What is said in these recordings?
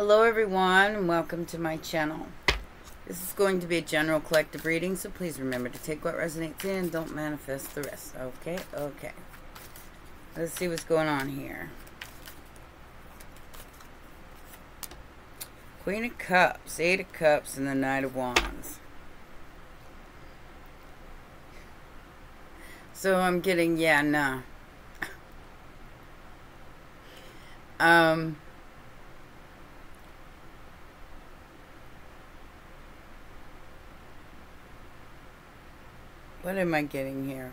Hello everyone and welcome to my channel. This is going to be a general collective reading, so please remember to take what resonates in, don't manifest the rest. Okay. Let's see what's going on here. Queen of Cups, Eight of Cups, and the Knight of Wands. So I'm getting, what am I getting here?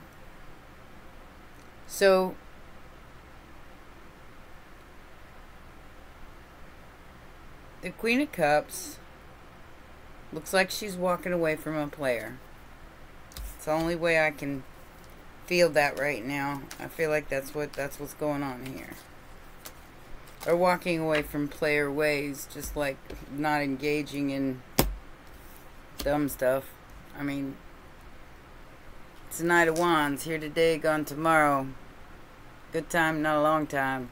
So, the Queen of Cups looks like she's walking away from a player. It's the only way I can feel that right now. I feel like that's what's going on here. Or walking away from player ways, just like not engaging in dumb stuff. I mean, it's the Knight of Wands, here today, gone tomorrow. Good time, not a long time.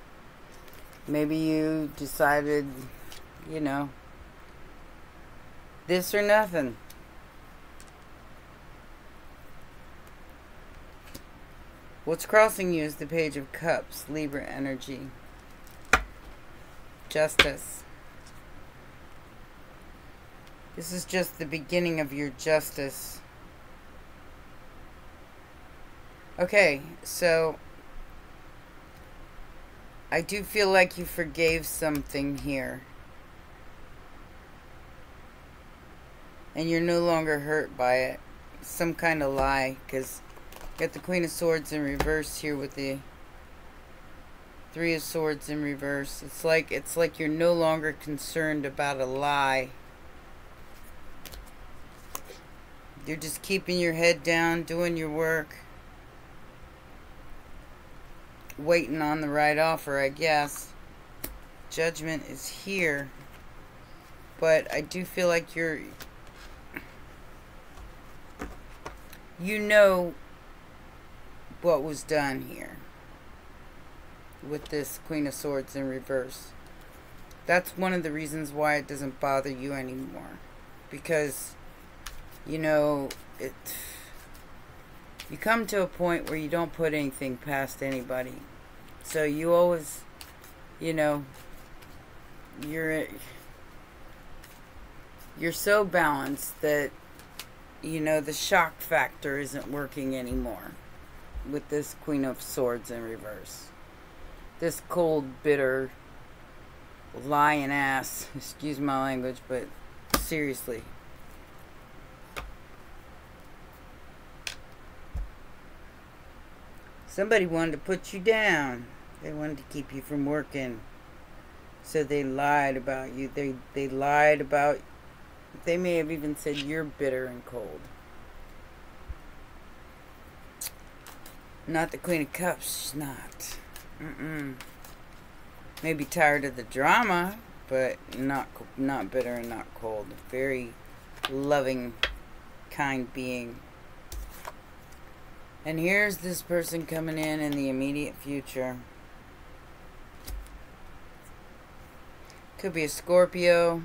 Maybe you decided, this or nothing. What's crossing you is the Page of Cups, Libra energy. Justice. This is just the beginning of your justice. Okay, so I do feel like you forgave something here. And you're no longer hurt by it. Some kind of lie, because you got the Queen of Swords in reverse here with the Three of Swords in reverse. It's like you're no longer concerned about a lie. You're just keeping your head down, doing your work. Waiting on the right offer, I guess. Judgment is here. But I do feel like you know what was done here with this Queen of Swords in reverse. That's one of the reasons why it doesn't bother you anymore. Because, you come to a point where you don't put anything past anybody. So you always, you're so balanced that, the shock factor isn't working anymore with this Queen of Swords in reverse. This cold, bitter, lying ass, excuse my language, but seriously. Somebody wanted to put you down. They wanted to keep you from working. So they lied about you. They lied about... They may have even said you're bitter and cold. Not the Queen of Cups. She's not. Maybe tired of the drama, but not bitter and not cold. Very loving, kind being. And here's this person coming in the immediate future. Could be a Scorpio.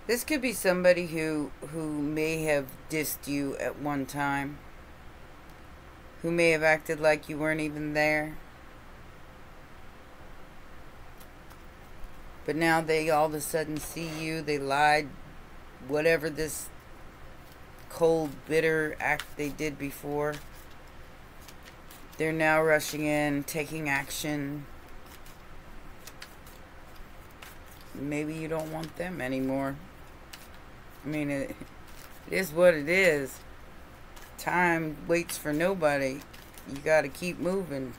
This could be somebody who may have dissed you at one time. Who may have acted like you weren't even there. But now they all of a sudden see you. They lied. Whatever this cold, bitter act they did before, they're now rushing in, taking action. Maybe you don't want them anymore. I mean, it is what it is. Time waits for nobody. You gotta keep moving.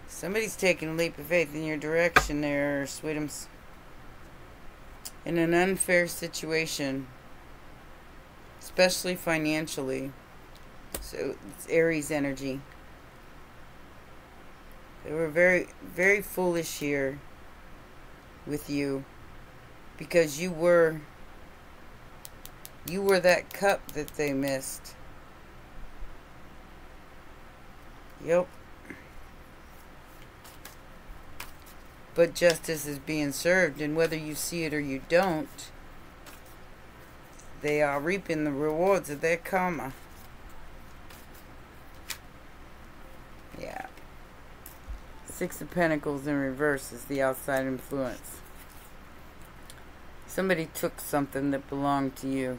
Somebody's taking a leap of faith in your direction there, sweetums. In an unfair situation. Especially financially. So it's Aries energy. They were very, very foolish here with you. Because you were that cup that they missed. Yep. but justice is being served, and whether you see it or you don't, they are reaping the rewards of their karma. Yeah. Six of Pentacles in reverse is the outside influence. Somebody took something that belonged to you.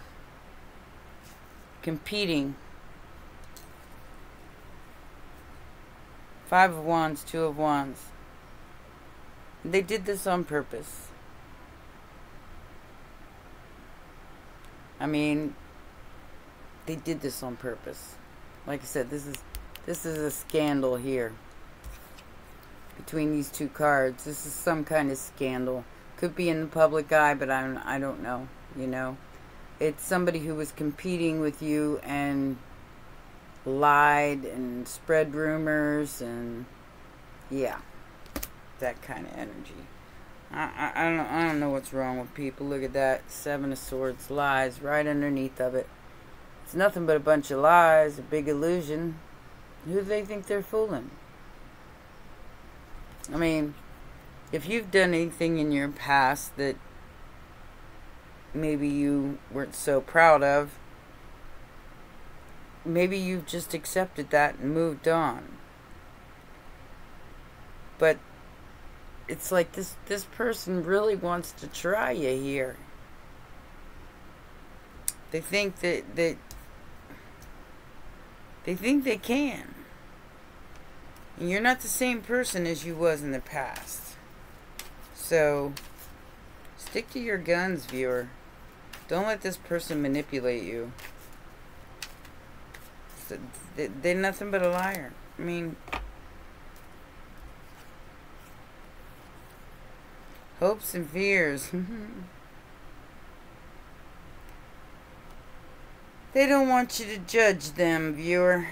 Competing. Five of Wands, Two of Wands. They did this on purpose. I mean, they did this on purpose. Like I said, this is a scandal here. Between these two cards, this is some kind of scandal. Could be in the public eye, but I don't know, you know. It's somebody who was competing with you and lied and spread rumors and yeah, that kind of energy. I don't know what's wrong with people. Look at that, Seven of Swords, lies right underneath of it. It's nothing but a bunch of lies, a big illusion. Who do they think they're fooling? I mean, if you've done anything in your past that maybe you weren't so proud of, maybe you've just accepted that and moved on. But it's like this person really wants to try you here. They think that they think they can. And you're not the same person as you was in the past. So stick to your guns, viewer. Don't let this person manipulate you. They're nothing but a liar. I mean, hopes and fears. They don't want you to judge them, viewer.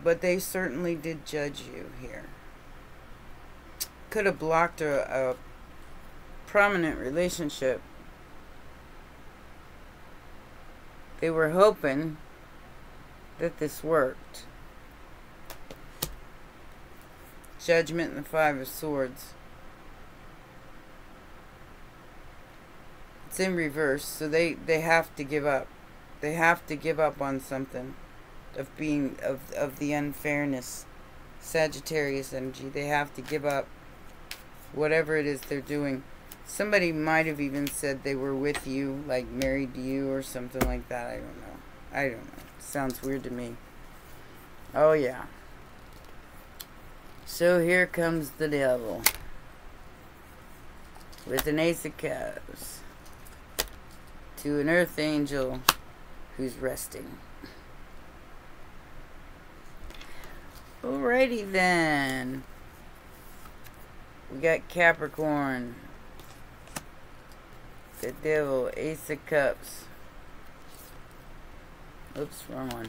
But they certainly did judge you here. Could have blocked a prominent relationship. They were hoping that this worked. Judgment and the Five of Swords. It's in reverse, so they have to give up. They have to give up on something of being of the unfairness. Sagittarius energy. They have to give up whatever it is they're doing. Somebody might have even said they were with you, like married to you or something like that. I don't know. I don't know. Sounds weird to me. Oh yeah. So here comes the devil with an Ace of Cups to an Earth Angel who's resting. Alrighty then. We got Capricorn. The devil, Ace of Cups. Oops, wrong one.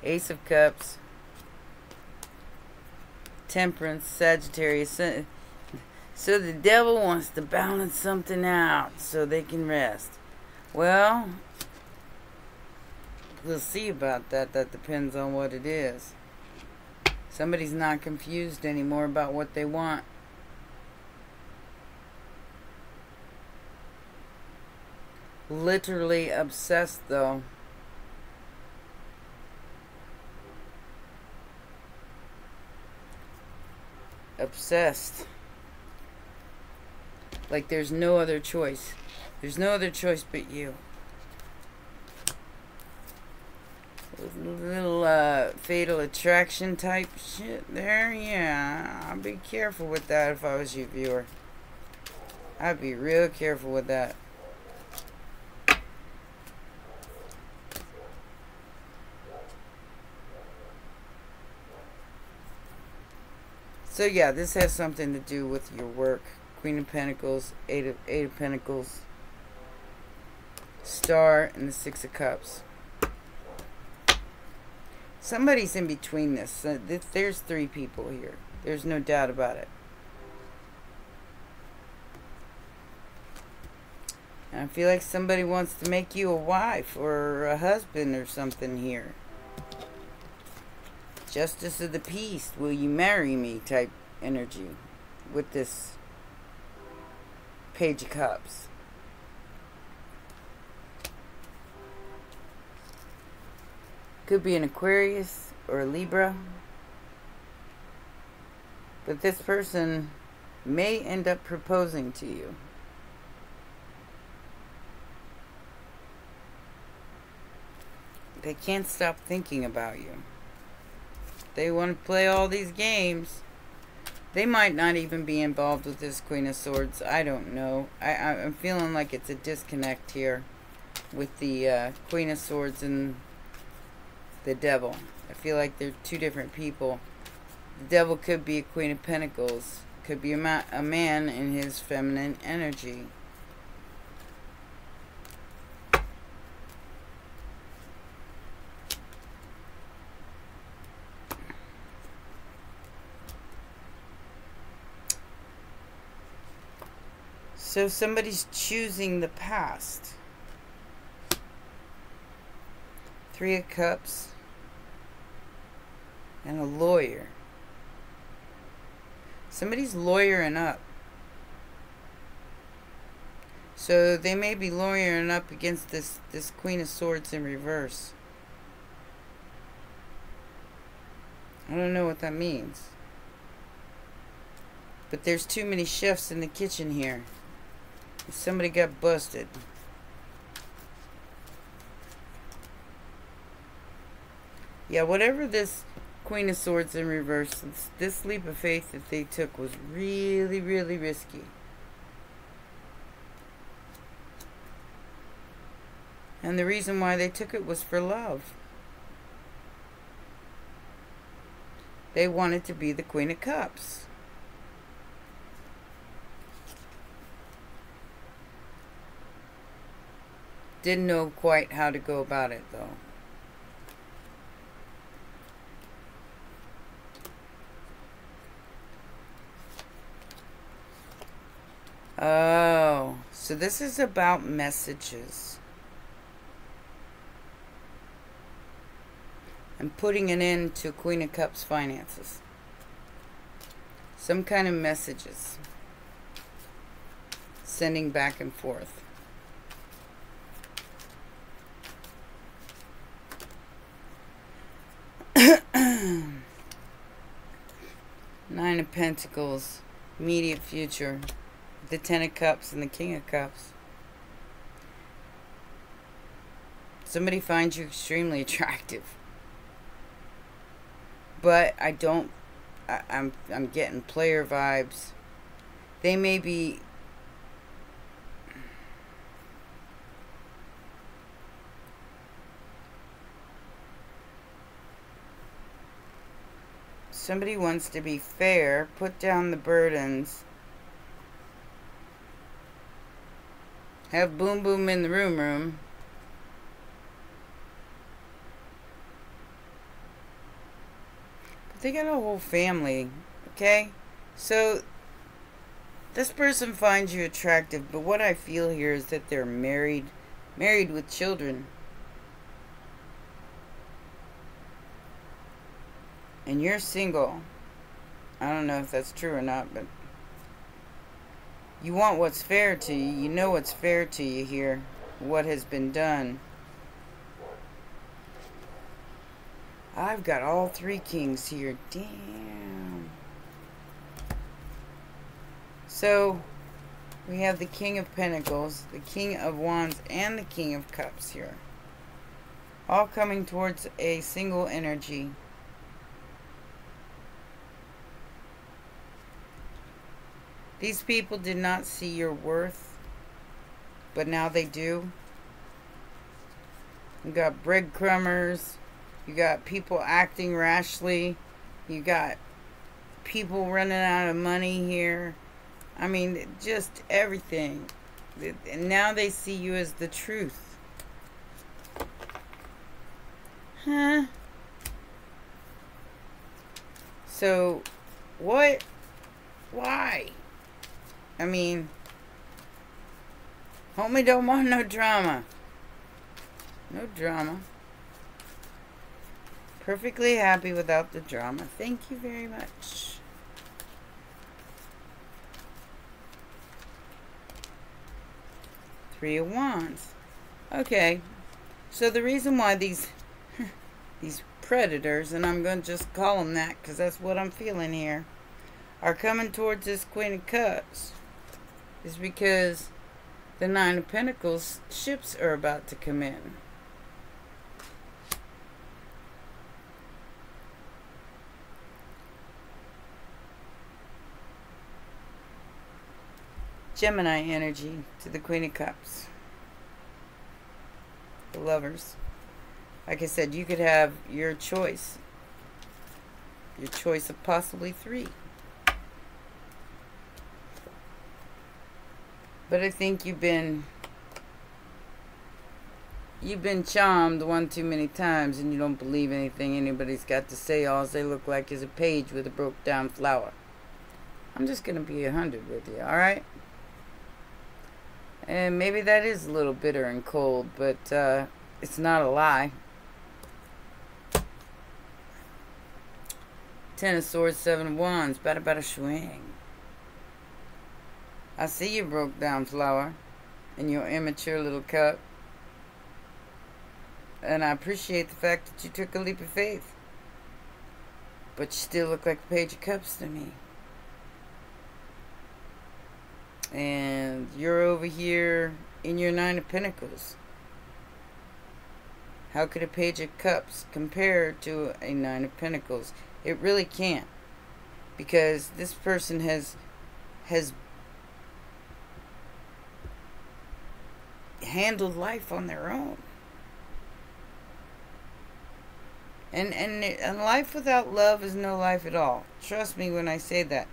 Ace of Cups. Temperance, Sagittarius. So the devil wants to balance something out so they can rest. Well, we'll see about that. That depends on what it is. Somebody's not confused anymore about what they want. Literally obsessed, though. Obsessed. Like there's no other choice. There's no other choice but you. Little fatal attraction type shit there. Yeah, I'd be careful with that if I was you, viewer. I'd be real careful with that. So yeah, this has something to do with your work. Queen of Pentacles, Eight of Pentacles, Star, and the Six of Cups. Somebody's in between this. There's three people here. There's no doubt about it. And I feel like somebody wants to make you a wife or a husband or something here. Justice of the peace, will you marry me type energy with this Page of Cups. Could be an Aquarius or a Libra. But this person may end up proposing to you. They can't stop thinking about you. They want to play all these games. They might not even be involved with this Queen of Swords. I don't know. I'm feeling like it's a disconnect here with the Queen of Swords and the Devil. I feel like they're two different people. The Devil could be a Queen of Pentacles. Could be a man in his feminine energy. So somebody's choosing the past. Three of Cups and a lawyer. Somebody's lawyering up. So they may be lawyering up against this Queen of Swords in reverse. I don't know what that means. But there's too many chefs in the kitchen here. Somebody got busted. Yeah, whatever this Queen of Swords in reverse, this leap of faith that they took was really, really risky. And the reason why they took it was for love. They wanted to be the Queen of Cups. Didn't know quite how to go about it, though. Oh, so this is about messages. And putting an end to Queen of Cups finances. Some kind of messages. Sending back and forth. Nine of Pentacles, immediate future, the Ten of Cups and the King of Cups. Somebody finds you extremely attractive, but I'm getting player vibes. They may be somebody wants to be fair, put down the burdens, have boom boom in the room. But they got a whole family, okay? So this person finds you attractive, but what I feel here is that they're married with children. And you're single. I don't know if that's true or not, but you want what's fair to you. You know what's fair to you here. What has been done. I've got all three kings here. Damn. So, we have the King of Pentacles, the King of Wands, and the King of Cups here. All coming towards a single energy. These people did not see your worth, but now they do. You got breadcrumbers. You got people acting rashly. You got people running out of money here. I mean, just everything. And now they see you as the truth. Huh? So, what? Why? I mean, homie don't want no drama. No drama. Perfectly happy without the drama. Thank you very much. Three of Wands. Okay. So the reason why these predators, and I'm going to just call them that because that's what I'm feeling here, are coming towards this Queen of Cups is because the Nine of Pentacles ships are about to come in. Gemini energy to the Queen of Cups. The Lovers. Like I said, you could have your choice. Your choice of possibly 3. But I think you've been charmed one too many times and you don't believe anything anybody's got to say. All they look like is a page with a broke down flower. I'm just going to be 100 with you, alright? And maybe that is a little bitter and cold, but it's not a lie. Ten of Swords, Seven of Wands, bada swing. I see you broke down flower in your immature little cup. And I appreciate the fact that you took a leap of faith. But you still look like a Page of Cups to me. And you're over here in your Nine of Pentacles. How could a Page of Cups compare to a Nine of Pentacles? It really can't. Because this person has handled life on their own. And life without love is no life at all. Trust me when I say that.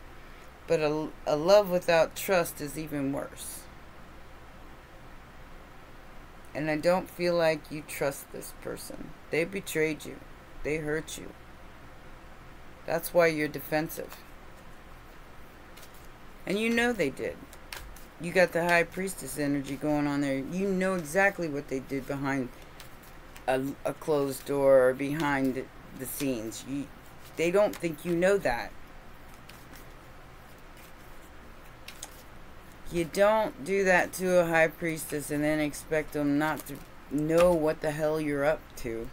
But a love without trust is even worse. And I don't feel like you trust this person. They betrayed you. They hurt you. That's why you're defensive. And you know they did. You got the High Priestess energy going on there. You know exactly what they did behind a closed door or behind the scenes. They don't think you know that. You don't do that to a High Priestess and then expect them not to know what the hell you're up to.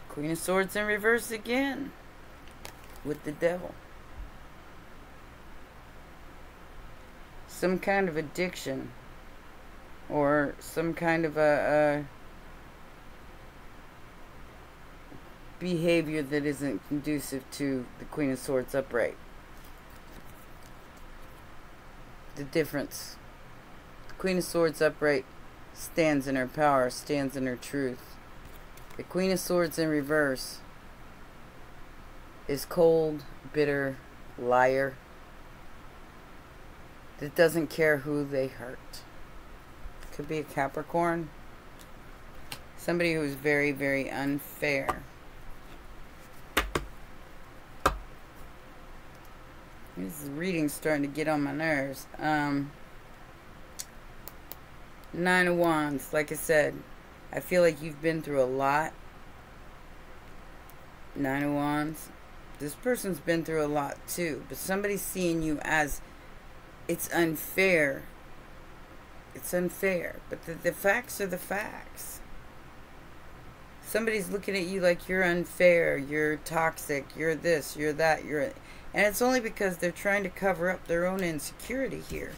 Queen of Swords in reverse again. With the Devil. Some kind of addiction. Or some kind of a behavior that isn't conducive to the Queen of Swords upright. The difference. The Queen of Swords upright stands in her power, stands in her truth. The Queen of Swords in reverse is cold, bitter, liar that doesn't care who they hurt. Could be a Capricorn. Somebody who is very, very unfair. This reading's starting to get on my nerves. Nine of Wands. Like I said, I feel like you've been through a lot. Nine of Wands. This person's been through a lot too. But somebody's seeing you as it's unfair. It's unfair. But the facts are the facts. Somebody's looking at you like you're unfair. You're toxic. You're this. You're that. And it's only because they're trying to cover up their own insecurity here.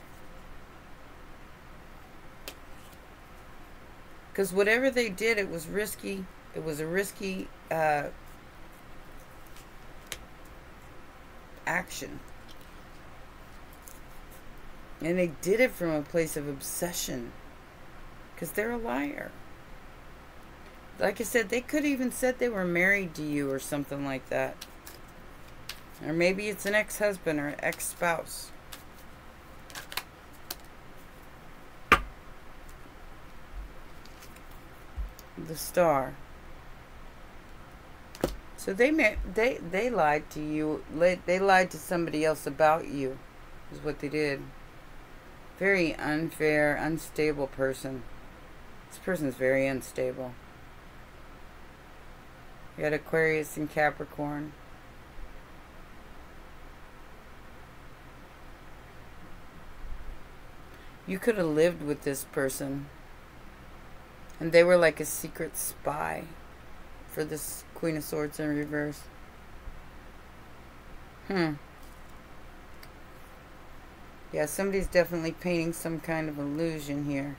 Because whatever they did, it was risky. It was a risky action. And they did it from a place of obsession. Because they're a liar. Like I said, they could even said they were married to you or something like that. Or maybe it's an ex-husband or an ex-spouse. The Star. So they lied to you. They lied to somebody else about you. Is what they did. Very unfair, unstable person. This person's very unstable. You got Aquarius and Capricorn. You could have lived with this person, and they were like a secret spy for this Queen of Swords in reverse. Yeah, somebody's definitely painting some kind of illusion here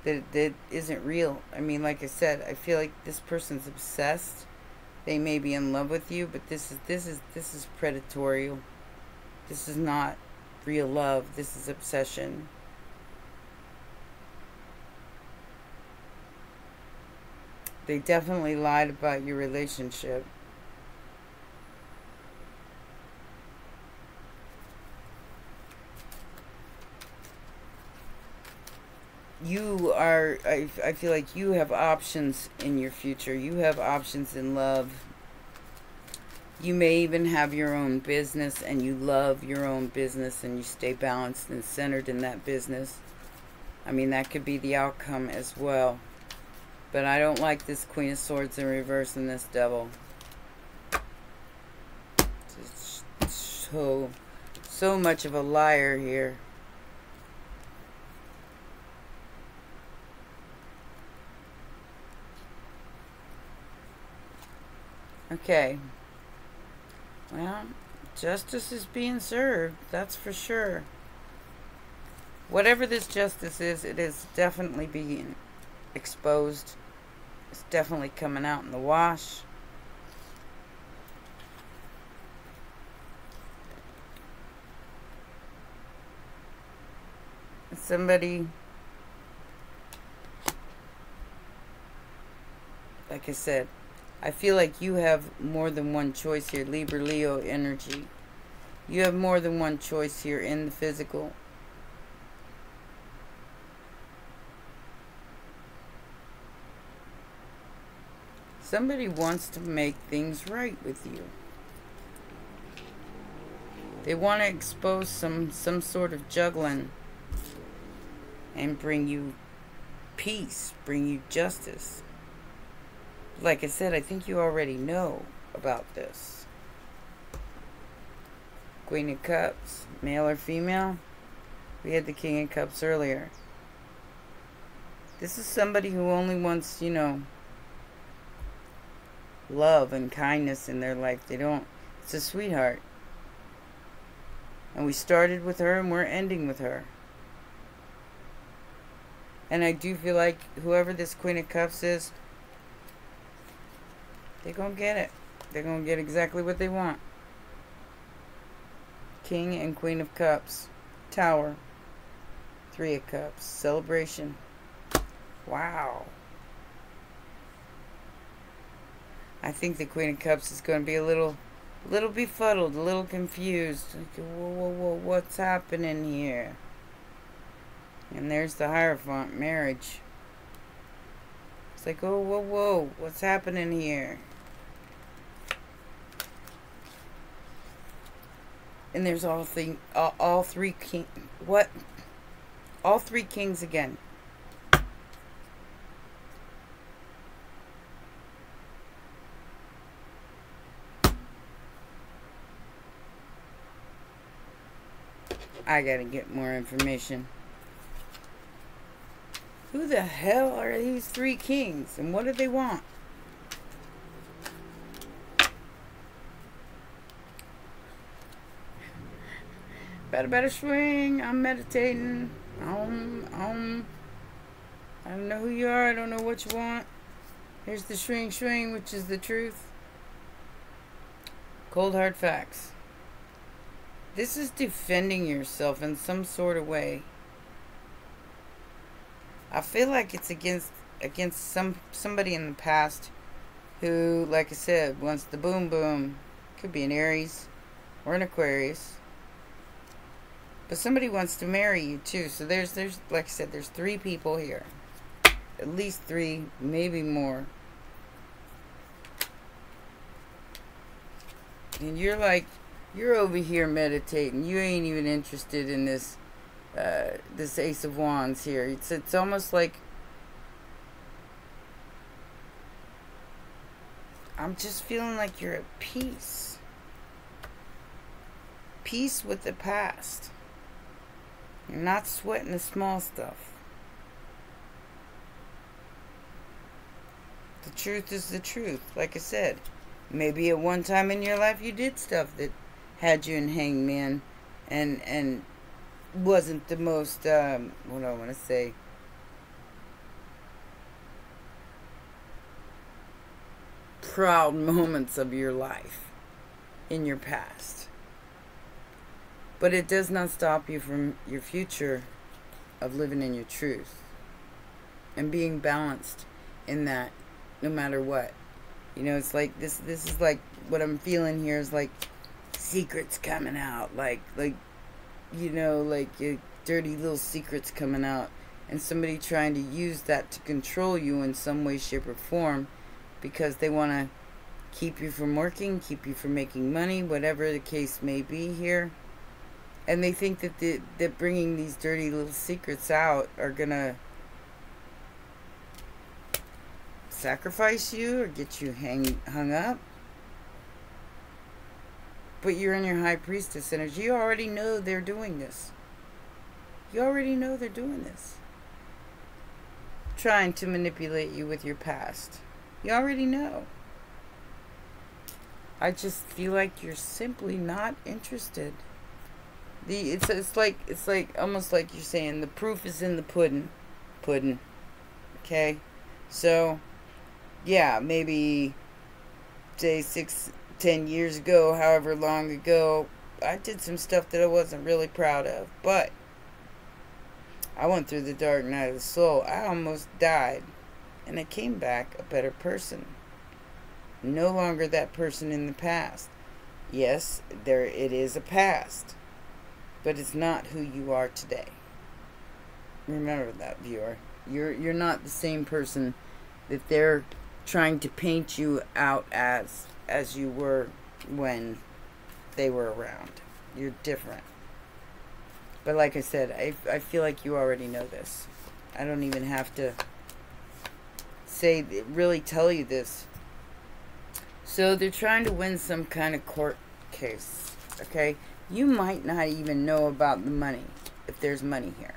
that isn't real. I mean, like I said, I feel like this person's obsessed. They may be in love with you, but this is predatory. This is not real love. This is obsession. They definitely lied about your relationship. You are, I feel like you have options in your future. You have options in love. You may even have your own business, and you love your own business, and you stay balanced and centered in that business. I mean, that could be the outcome as well. But I don't like this Queen of Swords in reverse and this Devil. It's so much of a liar here. Okay. Well, justice is being served, that's for sure. Whatever this justice is, it is definitely being exposed. It's definitely coming out in the wash. Somebody, like I said, I feel like you have more than one choice here. Libra, Leo energy. You have more than one choice here in the physical. Somebody wants to make things right with you. They want to expose some sort of juggling and bring you peace, bring you justice. Like I said, I think you already know about this. Queen of Cups, male or female? We had the King of Cups earlier. This is somebody who only wants, you know, love and kindness in their life. They don't, it's a sweetheart. And we started with her and we're ending with her. And I do feel like whoever this Queen of Cups is, they're going to get it. They're going to get exactly what they want. King and Queen of Cups. Tower. Three of Cups. Celebration. Wow. I think the Queen of Cups is going to be a little befuddled, a little confused. Like, whoa, what's happening here? And there's the Hierophant, marriage. It's like, oh, whoa, what's happening here? And there's all three king. What? All three kings again. I gotta get more information. Who the hell are these three kings? And what do they want? Better swing. I'm meditating. I don't know who you are. I don't know what you want. Here's the swing, which is the truth. Cold hard facts. This is defending yourself in some sort of way. I feel like it's against somebody in the past who, like I said, wants the boom. Could be an Aries or an Aquarius. But somebody wants to marry you too. So there's like I said, there's three people here. At least three, maybe more. And you're over here meditating. You ain't even interested in this this Ace of Wands here. It's almost like I'm just feeling like you're at peace. Peace with the past. You're not sweating the small stuff. The truth is the truth. Like I said, maybe at one time in your life you did stuff that had you in hangman and wasn't the most, what do I want to say? Proud moments of your life in your past. But it does not stop you from your future of living in your truth and being balanced in that no matter what. You know, it's like this is like what I'm feeling here is like secrets coming out, like you know, like your dirty little secrets coming out, and somebody trying to use that to control you in some way, shape, or form, because they want to keep you from working, keep you from making money, whatever the case may be here. And they think that that bringing these dirty little secrets out are gonna sacrifice you or get you hung up. But you're in your High Priestess energy. You already know they're doing this. You already know they're doing this. Trying to manipulate you with your past. You already know. I just feel like you're simply not interested. It's like almost like you're saying the proof is in the pudding. Okay? So yeah, maybe say 6-10 years ago, however long ago, I did some stuff that I wasn't really proud of, but I went through the dark night of the soul. I almost died, and I came back a better person. No longer that person in the past. Yes, it is a past, but it's not who you are today. Remember that, viewer. You're not the same person that they're trying to paint you out as you were when they were around. You're different. But like I said, I feel like you already know this. I don't even have to really tell you this. So they're trying to win some kind of court case. Okay? You might not even know about the money, if there's money here.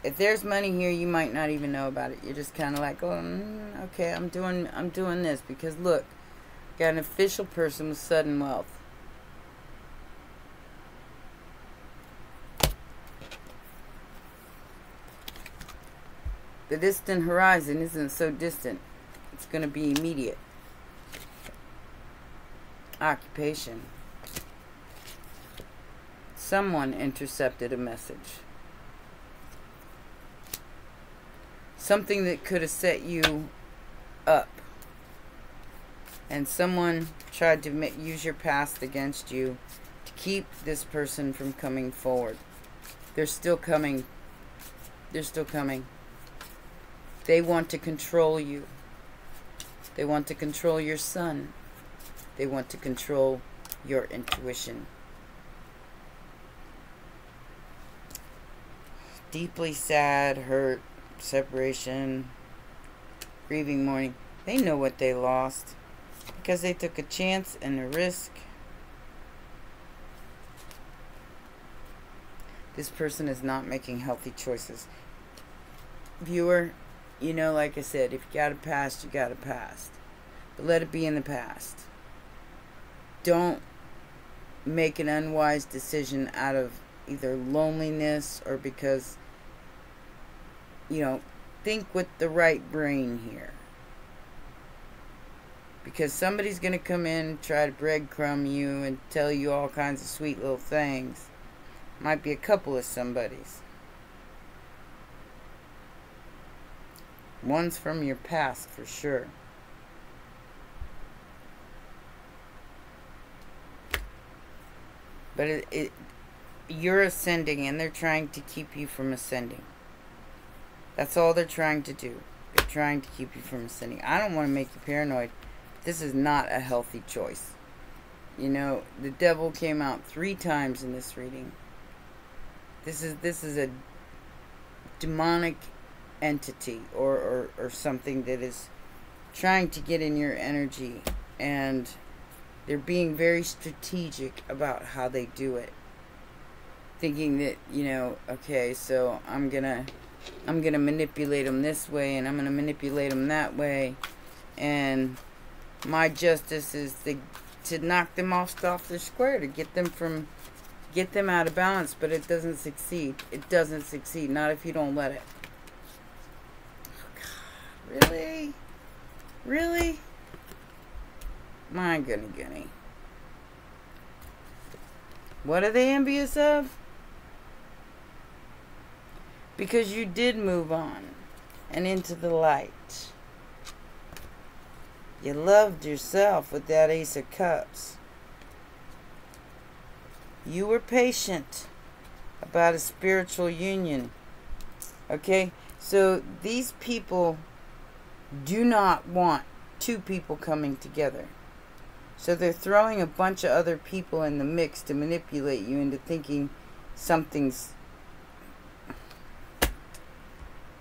If there's money here, you might not even know about it. You're just kind of like, oh, okay, I'm doing this because look, got an official person with sudden wealth. The distant horizon isn't so distant. It's going to be immediate. Occupation. Someone intercepted a message. Something that could have set you up. And someone tried to use your past against you to keep this person from coming forward. They're still coming. They're still coming. They want to control you. They want to control your son. They want to control your intuition. Deeply sad, hurt, separation, grieving, mourning. They know what they lost because they took a chance and a risk. This person is not making healthy choices. Viewer, you know, like I said, if you got a past, you got a past. But let it be in the past. Don't make an unwise decision out of either loneliness or because, you know, think with the right brain here. Because somebody's going to come in, try to breadcrumb you and tell you all kinds of sweet little things. Might be a couple of somebodies. One's from your past for sure. But you're ascending and they're trying to keep you from ascending. That's all they're trying to do. They're trying to keep you from ascending. I don't want to make you paranoid. But this is not a healthy choice. You know, the devil came out 3 times in this reading. This is a demonic entity or something that is trying to get in your energy, and they're being very strategic about how they do it, thinking that, okay, so I'm gonna manipulate them this way, and I'm gonna manipulate them that way, and my justice is to knock them off their square, to get them out of balance. But it doesn't succeed. It doesn't succeed. Not if you don't let it. Oh, God, really? My goodness. What are they envious of? Because you did move on and into the light. You loved yourself with that Ace of Cups. You were patient about a spiritual union. Okay? So these people do not want two people coming together. So they're throwing a bunch of other people in the mix to manipulate you into thinking something's...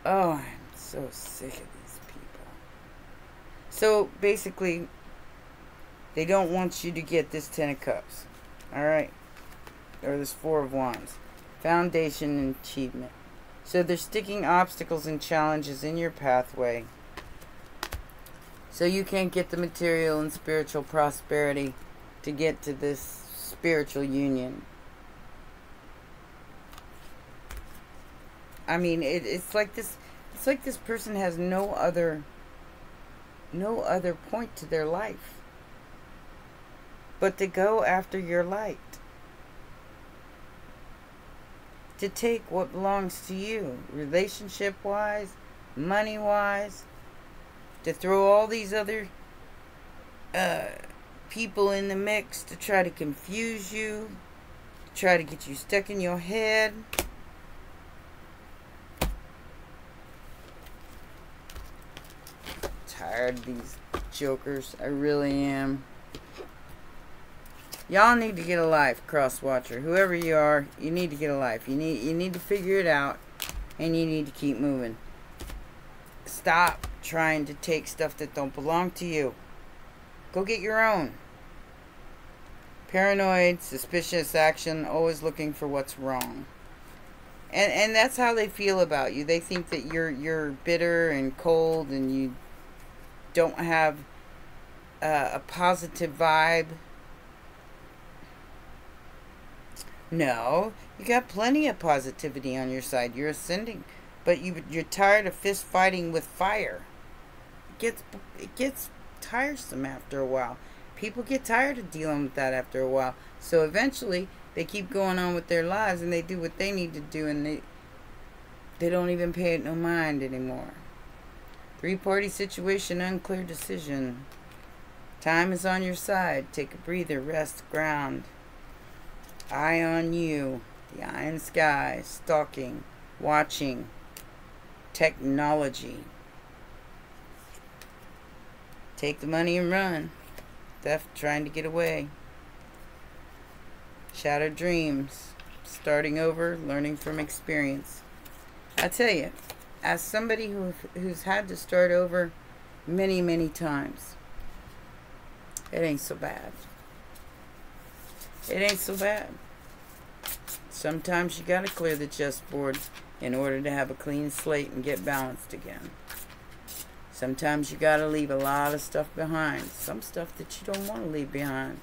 Oh, I'm so sick of these people. So basically, they don't want you to get this Ten of Cups. Alright? Or this Four of Wands. Foundation and achievement. So they're sticking obstacles and challenges in your pathway, so you can't get the material and spiritual prosperity to get to this spiritual union. I mean, it's like this. It's like this person has no other point to their life but to go after your light, to take what belongs to you, relationship-wise, money-wise, to throw all these other people in the mix to try to confuse you, to try to get you stuck in your head. Tired of these jokers. I really am. Y'all need to get a life, cross-watcher. Whoever you are, you need to get a life. You need to figure it out, and you need to keep moving. Stop trying to take stuff that don't belong to you. Go get your own. Paranoid, suspicious action, always looking for what's wrong. And that's how they feel about you. They think that you're bitter and cold, and you don't have a positive vibe. No, you got plenty of positivity on your side. You're ascending, but you're tired of fist fighting with fire. It gets tiresome after a while. People get tired of dealing with that after a while. So eventually, they keep going on with their lives, and they do what they need to do, and they don't even pay it no mind anymore. Three-party situation, unclear decision. Time is on your side. Take a breather, rest, ground. Eye on you. The eye in the sky. Stalking. Watching. Technology. Take the money and run. Theft, trying to get away. Shattered dreams. Starting over, learning from experience. I tell you, as somebody who's had to start over many, many times, it ain't so bad. It ain't so bad. Sometimes you gotta clear the chessboard in order to have a clean slate and get balanced again. Sometimes you gotta leave a lot of stuff behind. Some stuff that you don't want to leave behind.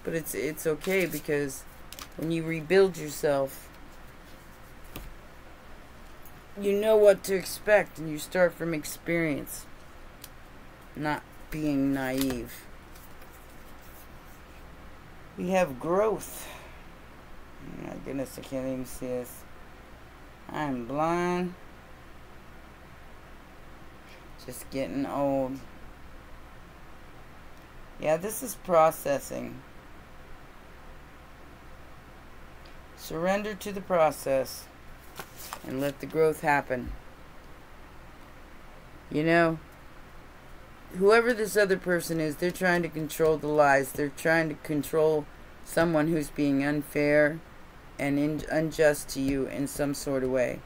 But it's okay, because when you rebuild yourself, you know what to expect, and you start from experience, not being naive. We have growth. Oh my goodness, I can't even see this. I'm blind. Just getting old. Yeah, this is processing. Surrender to the process and let the growth happen. You know, whoever this other person is, they're trying to control the lies. They're trying to control someone who's being unfair. and unjust to you in some sort of way.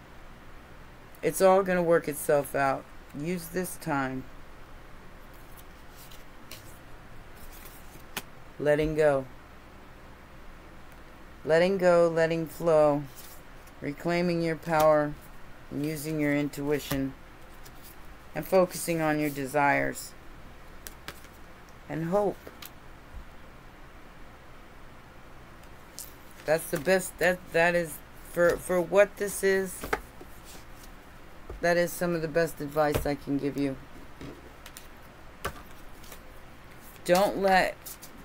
It's all going to work itself out. Use this time. Letting go. Letting go, letting flow. Reclaiming your power and using your intuition. And focusing on your desires. And hope. That's the best. That is for what this is. That is some of the best advice I can give you. Don't let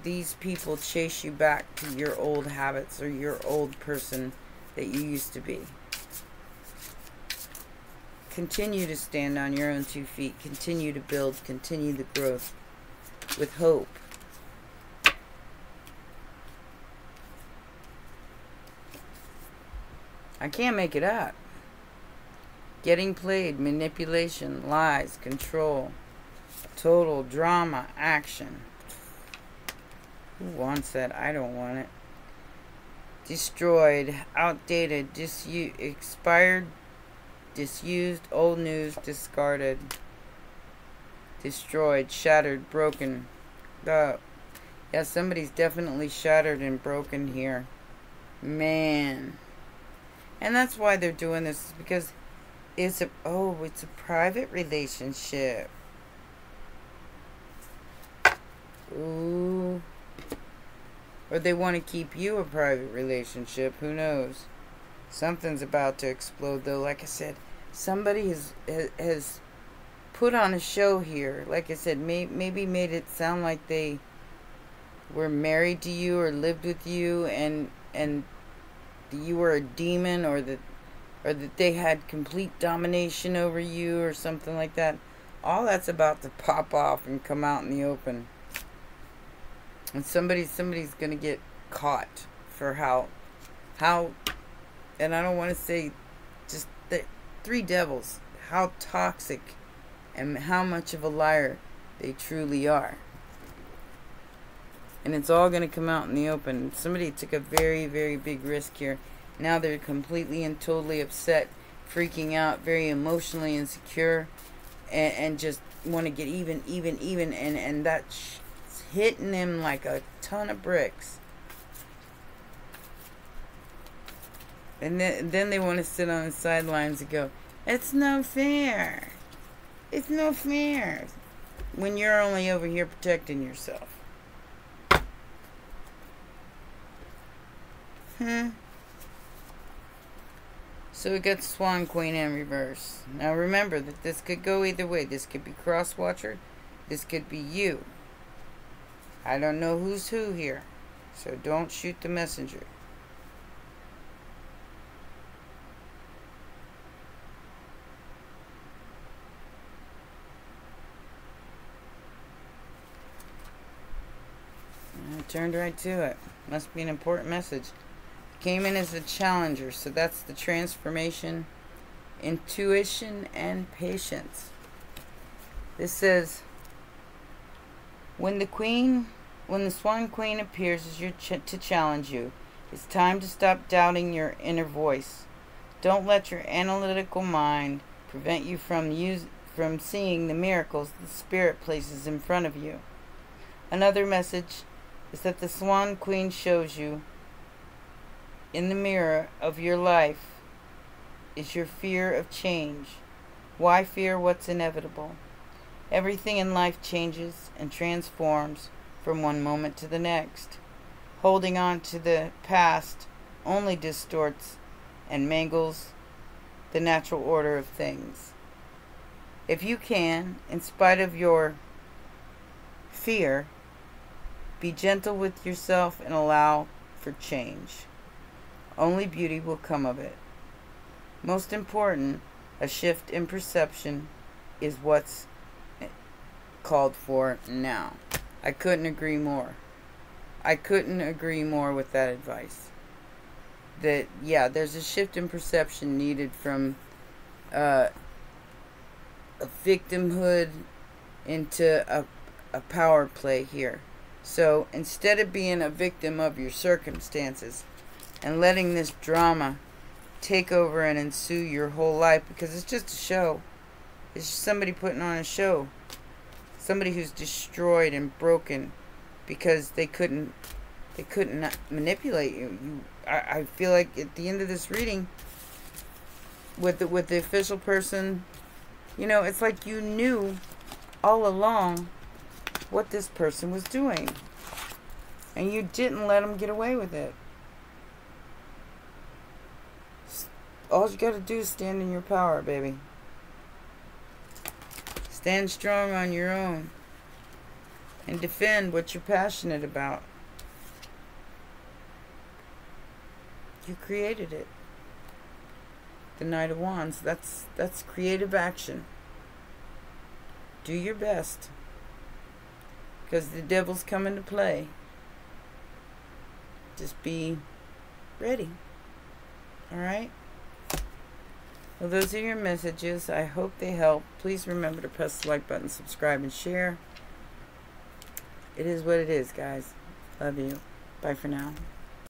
these people chase you back to your old habits or your old person that you used to be. Continue to stand on your own 2 feet. Continue to build. Continue the growth with hope. I can't make it up. Getting played, manipulation, lies, control, total drama, action. Who wants that? I don't want it. Destroyed, outdated, expired, disused, old news, discarded. Destroyed, shattered, broken. Yeah, somebody's definitely shattered and broken here. Man. And that's why they're doing this, because it's a private relationship. Ooh. Or they want to keep you a private relationship. Who knows? Something's about to explode, though. Like I said, somebody has put on a show here. Like I said, maybe made it sound like they were married to you or lived with you, and you were a demon, or that they had complete domination over you, or something like that. All that's about to pop off and come out in the open. And somebody's gonna get caught for how, and I don't want to say just the 3 devils, how toxic and how much of a liar they truly are. And it's all gonna come out in the open. Somebody took a very, very big risk here. Now they're completely and totally upset, freaking out, very emotionally insecure, and just want to get even, and that's hitting them like a ton of bricks. And then they want to sit on the sidelines and go, "It's no fair. It's no fair." When you're only over here protecting yourself. So we got Swan Queen in reverse. Now remember that this could go either way. This could be Crosswatcher. This could be you. I don't know who's who here. So don't shoot the messenger. I turned right to it. Must be an important message. Came in as a challenger, so that's the transformation, intuition, and patience. This says, when the Swan Queen appears as to challenge you, it's time to stop doubting your inner voice. Don't let your analytical mind prevent you from seeing the miracles the Spirit places in front of you. Another message is that the Swan Queen shows you in the mirror of your life is your fear of change. Why fear what's inevitable? Everything in life changes and transforms from one moment to the next. Holding on to the past only distorts and mangles the natural order of things. If you can, in spite of your fear, be gentle with yourself and allow for change. Only beauty will come of it. Most important, a shift in perception is what's called for now. I couldn't agree more. I couldn't agree more with that advice. That, yeah, there's a shift in perception needed from a victimhood into a power play here. So instead of being a victim of your circumstances and letting this drama take over and ensue your whole life, because it's just a show. It's just somebody putting on a show. Somebody who's destroyed and broken because they couldn't manipulate you. I feel like at the end of this reading, with the official person, you know, it's like you knew all along what this person was doing, and you didn't let them get away with it. All you got to do is stand in your power, baby. Stand strong on your own and defend what you're passionate about. You created it. The Knight of Wands. That's creative action. Do your best, because the devil's coming to play. Just be ready. Alright? Well, those are your messages. I hope they help. Please remember to press the like button, subscribe, and share. It is what it is, guys. Love you. Bye for now.